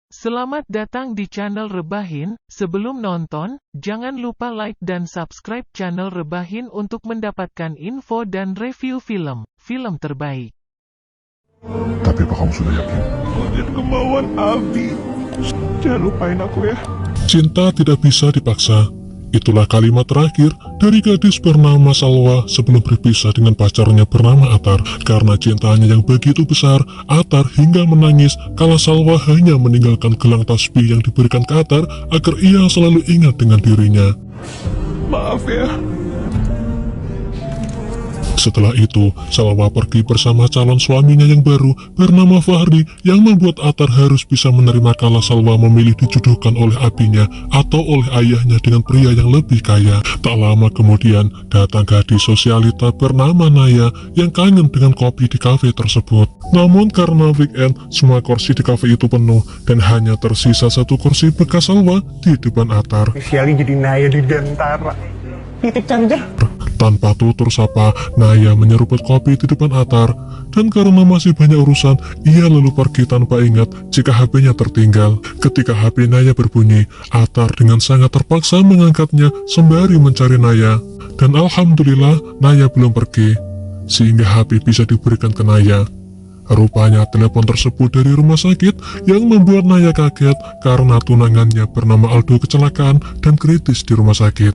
Selamat datang di channel Rebahin. Sebelum nonton, jangan lupa like dan subscribe channel Rebahin untuk mendapatkan info dan review film terbaik. Tapi apa kamu sudah yakin? Lihat kemauan Abi. Jangan lupain aku ya. Cinta tidak bisa dipaksa. Itulah kalimat terakhir dari gadis bernama Salwa sebelum berpisah dengan pacarnya bernama Atar. Karena cintanya yang begitu besar, Atar hingga menangis kala Salwa hanya meninggalkan gelang tasbih yang diberikan ke Atar agar ia selalu ingat dengan dirinya. Maaf ya. Setelah itu, Salwa pergi bersama calon suaminya yang baru bernama Fahri yang membuat Atar harus bisa menerima kala Salwa memilih dijodohkan oleh abinya atau oleh ayahnya dengan pria yang lebih kaya. Tak lama kemudian, datang gadis sosialita bernama Naya yang kangen dengan kopi di kafe tersebut. Namun karena weekend, semua kursi di kafe itu penuh dan hanya tersisa satu kursi bekas Salwa di depan Atar. Spesialnya jadi Naya di Dantara. Titip canda. Tanpa tutur sapa, Naya menyeruput kopi di depan Atar, dan karena masih banyak urusan, ia lalu pergi tanpa ingat jika HP-nya tertinggal. Ketika HP Naya berbunyi, Atar dengan sangat terpaksa mengangkatnya sembari mencari Naya. Dan alhamdulillah, Naya belum pergi, sehingga HP bisa diberikan ke Naya. Rupanya telepon tersebut dari rumah sakit yang membuat Naya kaget karena tunangannya bernama Aldo kecelakaan dan kritis di rumah sakit.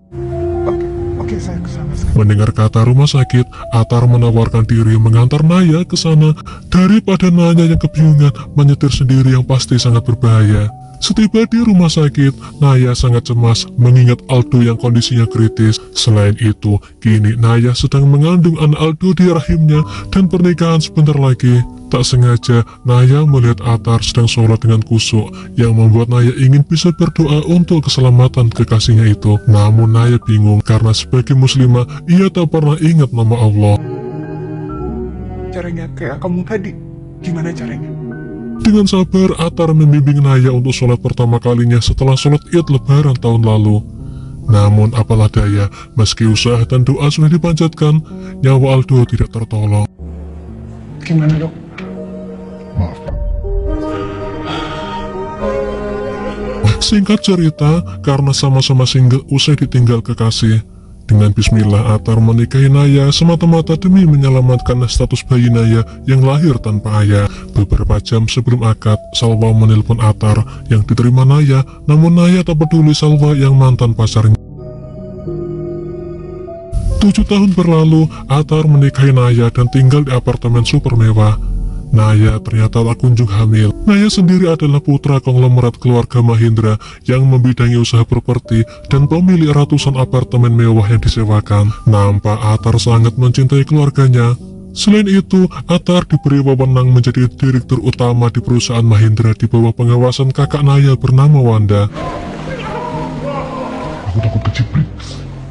Oke, saya kesana. Mendengar kata rumah sakit, Atar menawarkan diri mengantar Naya ke sana daripada Naya yang kebingungan menyetir sendiri yang pasti sangat berbahaya. Setiba di rumah sakit, Naya sangat cemas mengingat Aldo yang kondisinya kritis. Selain itu, kini Naya sedang mengandung anak Aldo di rahimnya dan pernikahan sebentar lagi. Tak sengaja, Naya melihat Atar sedang sholat dengan khusyuk yang membuat Naya ingin bisa berdoa untuk keselamatan kekasihnya itu. Namun Naya bingung karena sebagai muslimah, ia tak pernah ingat nama Allah. Caranya kayak kamu tadi. Gimana caranya? Dengan sabar, Atar membimbing Naya untuk sholat pertama kalinya setelah sholat Id Lebaran tahun lalu. Namun apalah daya, meski usaha dan doa sudah dipanjatkan, nyawa Aldo tidak tertolong. Gimana dok? Maaf. Singkat cerita, karena sama-sama single usai ditinggal kekasih, dengan bismillah Atar menikahi Naya semata-mata demi menyelamatkan status bayi Naya yang lahir tanpa ayah. Beberapa jam sebelum akad, Salwa menelpon Atar yang diterima Naya, namun Naya tak peduli Salwa yang mantan pacarnya. 7 tahun berlalu, Atar menikahi Naya dan tinggal di apartemen super mewah. Naya ternyata tak kunjung hamil. Naya sendiri adalah putra konglomerat keluarga Mahindra yang membidangi usaha properti dan pemilik ratusan apartemen mewah yang disewakan. Nampak Atar sangat mencintai keluarganya. Selain itu, Atar diberi wewenang menjadi direktur utama di perusahaan Mahindra di bawah pengawasan kakak Naya bernama Wanda. Aku takut keciprit.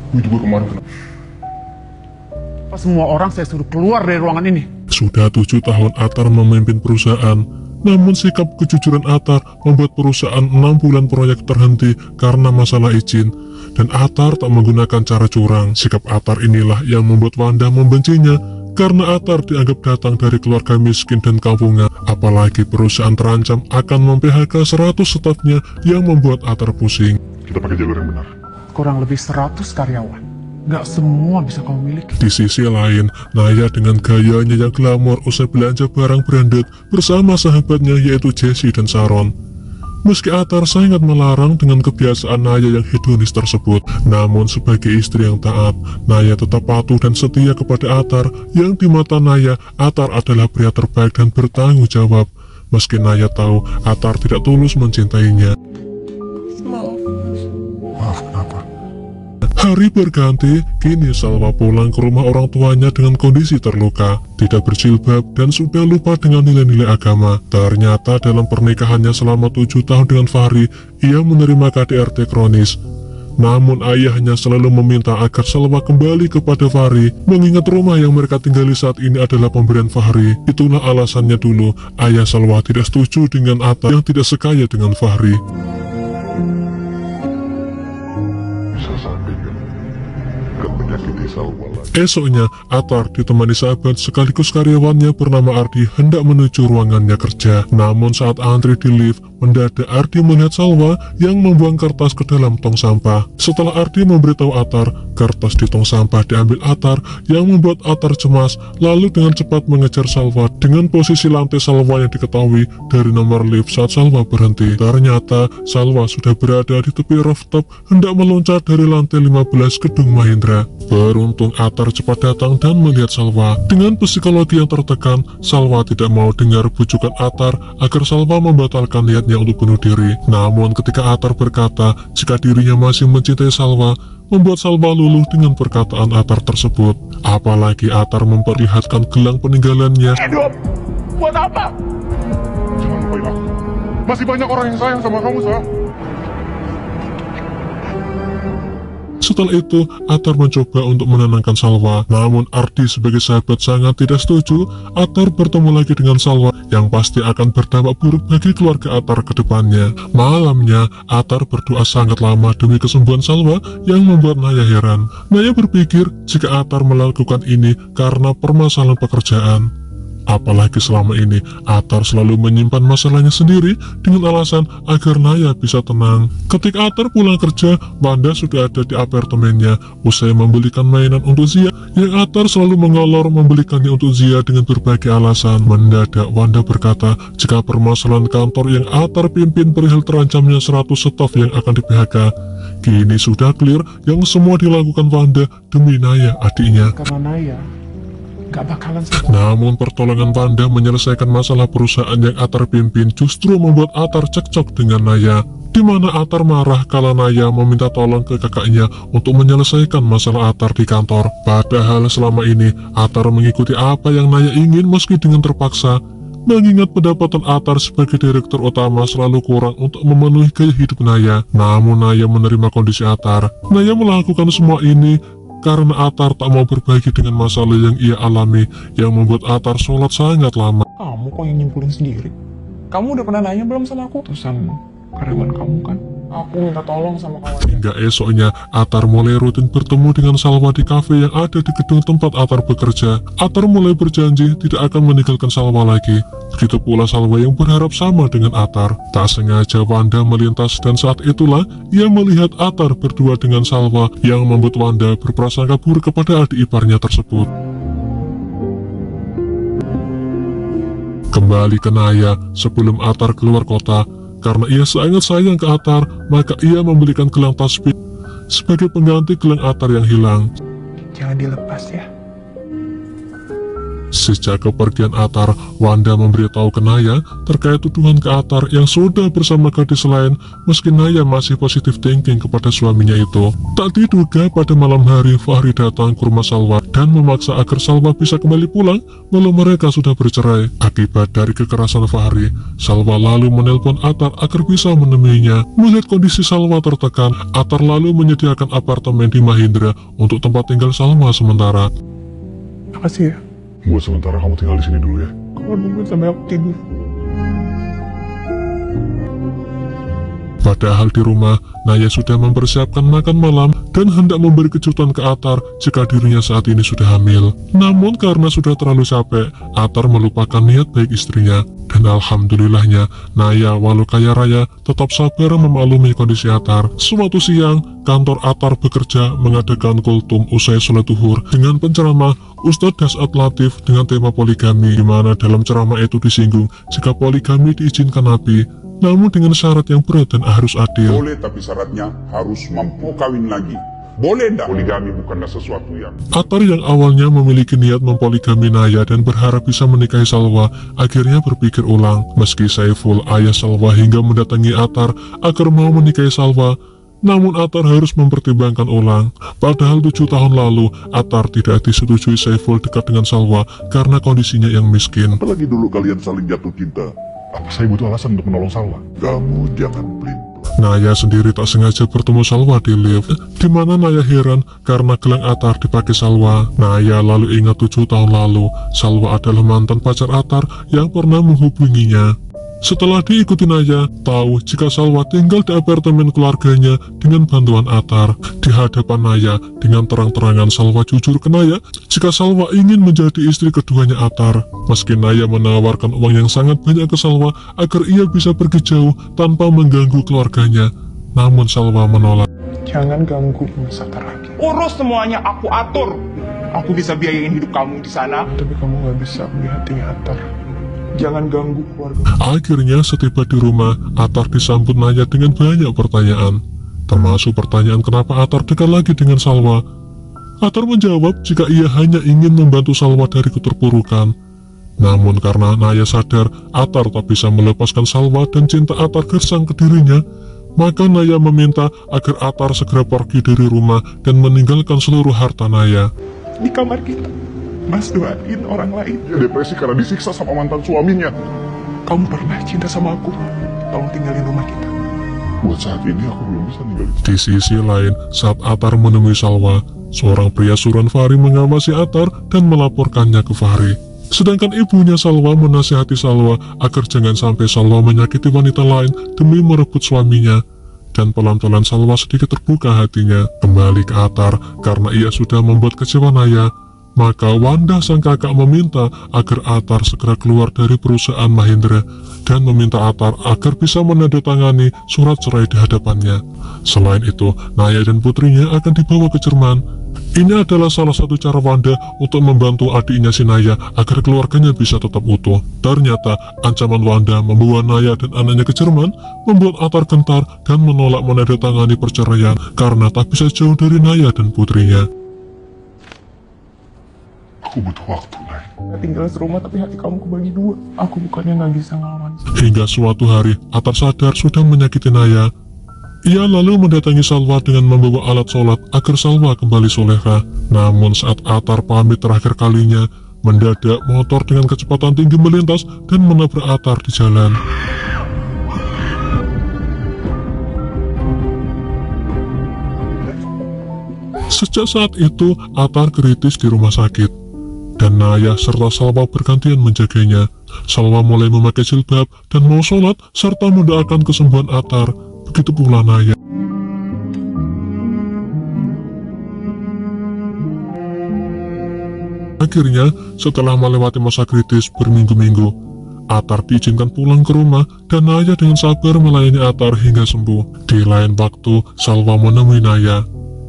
Gue juga kemarin kena. Semua orang saya suruh keluar dari ruangan ini. Sudah 7 tahun Atar memimpin perusahaan, namun sikap kejujuran Atar membuat perusahaan 6 bulan proyek terhenti karena masalah izin, dan Atar tak menggunakan cara curang. Sikap Atar inilah yang membuat Wanda membencinya, karena Atar dianggap datang dari keluarga miskin dan kampungan. Apalagi perusahaan terancam akan mem-PHK 100 stafnya yang membuat Atar pusing. Kita pakai jalur yang benar. Kurang lebih 100 karyawan. Gak semua bisa kamu miliki. Di sisi lain, Naya dengan gayanya yang glamor usai belanja barang branded bersama sahabatnya yaitu Jessie dan Sharon. Meski Atar sangat melarang dengan kebiasaan Naya yang hedonis tersebut, namun sebagai istri yang taat, Naya tetap patuh dan setia kepada Atar yang di mata Naya, Atar adalah pria terbaik dan bertanggung jawab. Meski Naya tahu Atar tidak tulus mencintainya. Maaf, kenapa? Hari berganti, kini Salwa pulang ke rumah orang tuanya dengan kondisi terluka, tidak berjilbab, dan sudah lupa dengan nilai-nilai agama. Ternyata dalam pernikahannya selama 7 tahun dengan Fahri, ia menerima KDRT kronis. Namun ayahnya selalu meminta agar Salwa kembali kepada Fahri, mengingat rumah yang mereka tinggali saat ini adalah pemberian Fahri. Itulah alasannya dulu, ayah Salwa tidak setuju dengan Atar yang tidak sekaya dengan Fahri. Esoknya, Atar ditemani sahabat sekaligus karyawannya bernama Ardi hendak menuju ruangannya kerja. Namun saat antri di lift, mendadak Ardi melihat Salwa yang membuang kertas ke dalam tong sampah. Setelah Ardi memberitahu Atar, kertas di tong sampah diambil Atar yang membuat Atar cemas, lalu dengan cepat mengejar Salwa dengan posisi lantai Salwa yang diketahui dari nomor lift saat Salwa berhenti. Ternyata Salwa sudah berada di tepi rooftop hendak meloncat dari lantai 15 gedung Mahindra. Beruntung Atar cepat datang dan melihat Salwa. Dengan psikologi yang tertekan, Salwa tidak mau dengar bujukan Atar agar Salwa membatalkan niatnya untuk bunuh diri. Namun ketika Atar berkata jika dirinya masih mencintai Salwa, membuat Salwa luluh dengan perkataan Atar tersebut. Apalagi Atar memperlihatkan gelang peninggalannya. Hidup! Buat apa? Jangan lupain aku. Masih banyak orang yang sayang sama kamu, Sa. Setelah itu, Atar mencoba untuk menenangkan Salwa. Namun Ardi sebagai sahabat sangat tidak setuju. Atar bertemu lagi dengan Salwa yang pasti akan berdampak buruk bagi keluarga Atar ke depannya. Malamnya, Atar berdoa sangat lama demi kesembuhan Salwa yang membuat Naya heran. Naya berpikir jika Atar melakukan ini karena permasalahan pekerjaan. Apalagi selama ini Atar selalu menyimpan masalahnya sendiri dengan alasan agar Naya bisa tenang. Ketika Atar pulang kerja, Wanda sudah ada di apartemennya. Usai membelikan mainan untuk Zia, yang Atar selalu mengolor membelikannya untuk Zia dengan berbagai alasan. Mendadak Wanda berkata jika permasalahan kantor yang Atar pimpin perihal terancamnya 100 staf yang akan di PHK. Kini sudah clear yang semua dilakukan Wanda demi Naya adiknya. Karena Naya gak bakalan Namun pertolongan Wanda menyelesaikan masalah perusahaan yang Atar pimpin justru membuat Atar cekcok dengan Naya, di mana Atar marah kala Naya meminta tolong ke kakaknya untuk menyelesaikan masalah Atar di kantor. Padahal selama ini Atar mengikuti apa yang Naya ingin meski dengan terpaksa, mengingat pendapatan Atar sebagai direktur utama selalu kurang untuk memenuhi gaya hidup Naya. Namun Naya menerima kondisi Atar. Naya melakukan semua ini karena Atar tak mau berbagi dengan masalah yang ia alami, yang membuat Atar sholat sangat lama. Kamu kok yang nyimpulin sendiri? Kamu udah pernah nanya belum sama aku? Utusan karyawan kamu kan? Aku minta tolong sama kamu aja. Hingga esoknya, Atar mulai rutin bertemu dengan Salwa di kafe yang ada di gedung tempat Atar bekerja. Atar mulai berjanji tidak akan meninggalkan Salwa lagi. Begitu pula Salwa yang berharap sama dengan Atar. Tak sengaja Wanda melintas dan saat itulah ia melihat Atar berdua dengan Salwa yang membuat Wanda berprasangka buruk kepada adik iparnya tersebut. Kembali ke Naya sebelum Atar keluar kota. Karena ia sangat sayang ke Atar, maka ia membelikan gelang tasbih sebagai pengganti gelang Atar yang hilang. Jangan dilepas ya. Sejak kepergian Atar, Wanda memberitahu ke Naya terkait tuduhan ke Atar yang sudah bersama gadis lain, meski Naya masih positif thinking kepada suaminya itu. Tak diduga pada malam hari Fahri datang ke rumah Salwa dan memaksa agar Salwa bisa kembali pulang walau mereka sudah bercerai. Akibat dari kekerasan Fahri, Salwa lalu menelpon Atar agar bisa menemuinya. Melihat kondisi Salwa tertekan, Atar lalu menyediakan apartemen di Mahindra untuk tempat tinggal Salwa sementara. Makasih ya. Buat sementara kamu tinggal di sini dulu ya. Kamu nungguin sampai aku tidur. Padahal di rumah, Naya sudah mempersiapkan makan malam dan hendak memberi kejutan ke Atar jika dirinya saat ini sudah hamil. Namun karena sudah terlalu capek, Atar melupakan niat baik istrinya. Dan alhamdulillahnya, Naya walau kaya raya tetap sabar memaklumi kondisi Atar. Suatu siang, kantor Atar bekerja mengadakan kultum usai sholat zuhur dengan penceramah Ustadz Dasat Latif dengan tema poligami, di mana dalam ceramah itu disinggung jika poligami diizinkan Nabi, namun dengan syarat yang berat dan harus adil. Boleh, tapi syaratnya harus mampu kawin lagi. Boleh enggak? Poligami bukanlah sesuatu yang... Atar yang awalnya memiliki niat mempoligami Naya dan berharap bisa menikahi Salwa, akhirnya berpikir ulang. Meski Saiful, ayah Salwa, hingga mendatangi Atar agar mau menikahi Salwa, namun Atar harus mempertimbangkan ulang. Padahal 7 tahun lalu, Atar tidak disetujui Saiful dekat dengan Salwa karena kondisinya yang miskin. Apalagi dulu kalian saling jatuh cinta. Apa saya butuh alasan untuk menolong Salwa? Kamu jangan pelin. Naya sendiri tak sengaja bertemu Salwa di lift, di mana Naya heran karena gelang Atar dipakai Salwa. Naya lalu ingat 7 tahun lalu, Salwa adalah mantan pacar Atar yang pernah menghubunginya. Setelah diikuti Naya, tahu jika Salwa tinggal di apartemen keluarganya dengan bantuan Atar. Di hadapan Naya, dengan terang-terangan Salwa jujur ke Naya jika Salwa ingin menjadi istri keduanya Atar. Meski Naya menawarkan uang yang sangat banyak ke Salwa agar ia bisa pergi jauh tanpa mengganggu keluarganya, namun Salwa menolak. Jangan ganggu Mas Atar lagi. Urus semuanya, aku atur. Aku bisa biayain hidup kamu di sana. Tapi kamu gak bisa melihat hatinya Atar. Jangan ganggu keluarga. Akhirnya setiba di rumah, Atar disambut Naya dengan banyak pertanyaan. Termasuk pertanyaan kenapa Atar dekat lagi dengan Salwa. Atar menjawab jika ia hanya ingin membantu Salwa dari keterpurukan. Namun karena Naya sadar Atar tak bisa melepaskan Salwa dan cinta Atar gersang ke dirinya, maka Naya meminta agar Atar segera pergi dari rumah dan meninggalkan seluruh harta Naya. Di kamar kita, Mas doain orang lain. Dia depresi karena disiksa sama mantan suaminya. Kamu pernah cinta sama aku. Tolong tinggalin rumah kita. Buat saat ini aku belum bisa ninggalin. Di sisi lain, saat Atar menemui Salwa, seorang pria suruhan Fahri mengawasi Atar dan melaporkannya ke Fahri. Sedangkan ibunya Salwa menasihati Salwa agar jangan sampai Salwa menyakiti wanita lain demi merebut suaminya. Dan pelan-pelan Salwa sedikit terbuka hatinya kembali ke Atar karena ia sudah membuat kecewa Naya. Maka Wanda sang kakak meminta agar Atar segera keluar dari perusahaan Mahendra dan meminta Atar agar bisa menandatangani surat cerai di hadapannya. Selain itu, Naya dan putrinya akan dibawa ke Jerman. Ini adalah salah satu cara Wanda untuk membantu adiknya si Naya agar keluarganya bisa tetap utuh. Ternyata ancaman Wanda membawa Naya dan anaknya ke Jerman membuat Atar gentar dan menolak menandatangani perceraian karena tak bisa jauh dari Naya dan putrinya. Aku butuh waktu, Nay. Kita tinggal serumah tapi hati kamu kebagi dua. Aku bukannya gak bisa ngelawan. Hingga suatu hari, Atar sadar sudah menyakiti Naya. Ia lalu mendatangi Salwa dengan membawa alat sholat agar Salwa kembali soleha. Namun saat Atar pamit terakhir kalinya, mendadak motor dengan kecepatan tinggi melintas dan menabrak Atar di jalan. Sejak saat itu, Atar kritis di rumah sakit. Dan Naya serta Salwa bergantian menjaganya. Salwa mulai memakai jilbab dan mau sholat serta mendoakan kesembuhan Atar. Begitu pula Naya. Akhirnya, setelah melewati masa kritis berminggu-minggu, Atar diizinkan pulang ke rumah dan Naya dengan sabar melayani Atar hingga sembuh. Di lain waktu, Salwa menemui Naya.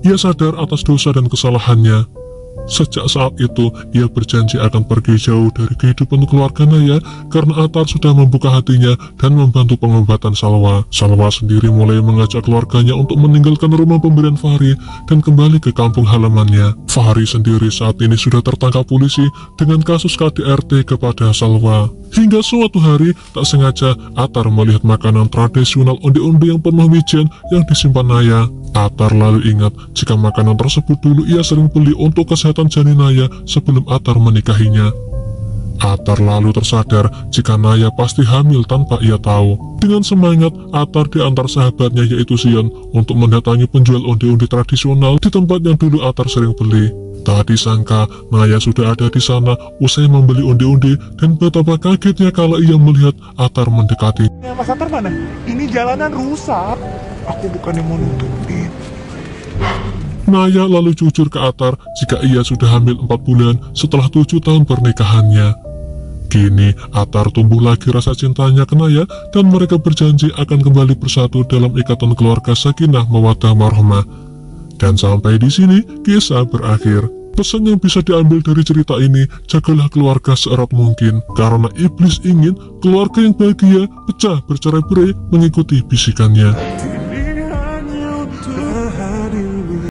Ia sadar atas dosa dan kesalahannya. Sejak saat itu, ia berjanji akan pergi jauh dari kehidupan keluarga Naya karena Atar sudah membuka hatinya dan membantu pengobatan Salwa. Salwa sendiri mulai mengajak keluarganya untuk meninggalkan rumah pemberian Fahri dan kembali ke kampung halamannya. Fahri sendiri saat ini sudah tertangkap polisi dengan kasus KDRT kepada Salwa. Hingga suatu hari, tak sengaja Atar melihat makanan tradisional onde-onde yang penuh wijen yang disimpan Naya. Atar lalu ingat jika makanan tersebut dulu ia sering beli untuk kesehatan janin Naya sebelum Atar menikahinya. Atar lalu tersadar jika Naya pasti hamil tanpa ia tahu. Dengan semangat, Atar diantar sahabatnya yaitu Sion untuk mendatangi penjual onde-onde tradisional di tempat yang dulu Atar sering beli. Tak disangka Naya sudah ada di sana usai membeli onde-onde dan betapa kagetnya kalau ia melihat Atar mendekati. Mas Atar mana? Ini jalanan rusak. Aku bukannya mau nutupin. Naya lalu jujur ke Atar jika ia sudah hamil 4 bulan setelah 7 tahun pernikahannya. Kini Atar tumbuh lagi rasa cintanya ke Naya dan mereka berjanji akan kembali bersatu dalam ikatan keluarga sakinah mawaddah warahmah. Dan sampai di sini kisah berakhir. Pesan yang bisa diambil dari cerita ini, jagalah keluarga seerat mungkin karena iblis ingin keluarga yang bahagia pecah bercerai-berai mengikuti bisikannya. Pilihan yang tak hadir